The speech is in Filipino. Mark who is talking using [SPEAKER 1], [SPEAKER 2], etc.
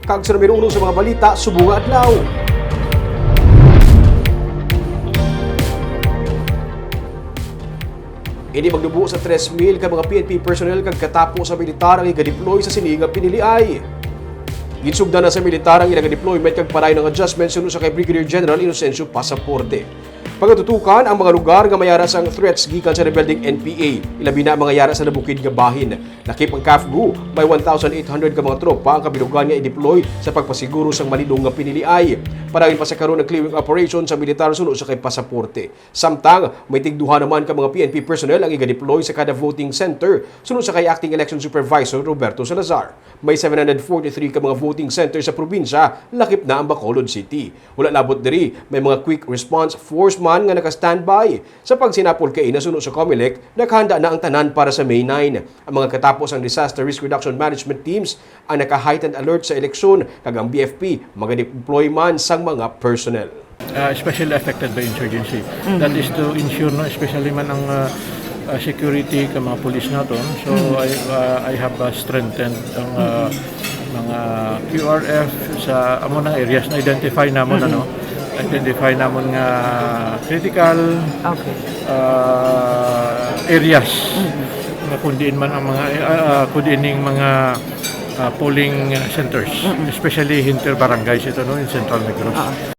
[SPEAKER 1] kag sa numero 1 sa mga balita subong nga adlaw. Ini magdubo sa 3,000 ka mga PNP personnel kag katapo sa militar ang iga-deploy sa sini nga piniliay. Ginsugdan na sa militar ang ilang deployment kag paray ng adjustment sunod sa kay Brigadier General Inocencio Pasaporte. Pagatutukan ang mga lugar nga mayaras ang threats gikan sa rebelding NPA, ilabi na ang mga yara sa nabukid nga bahin. Nakip ang CAFGU, may 1,800 ka mga tropa ang kabilugan nga i-deploy sa pagpasiguro sa malidong nga piniliay. Parangin pa sa karon ng clearing operation sa militar sunod sa kay Pasaporte. Samtang may tigduha naman ka mga PNP personnel ang iga-deploy sa kada voting center sunod sa kay Acting Election Supervisor Roberto Salazar. May 743 ka mga voting center sa probinsya, lakip na ang Bacolod City. Wala labot diri, may mga quick response force man nga naka-standby. Sa pagsinapol kay nasunod sa COMELEC, naghanda na ang tanan para sa May 9. Ang mga katapos ang Disaster Risk Reduction Management Teams ang naka-heightened alert sa eleksyon, kag ang BFP mag-deploy man sang mga personnel.
[SPEAKER 2] Especially affected by insurgency. That is to ensure, no, especially man ang security ka mga police naton. So I have strengthened ang mga QRF sa among areas na identify namon identify namon nga critical areas na kundiin man ang mga kundiining mga polling centers, especially inter barangays ito, no, in Central Negros.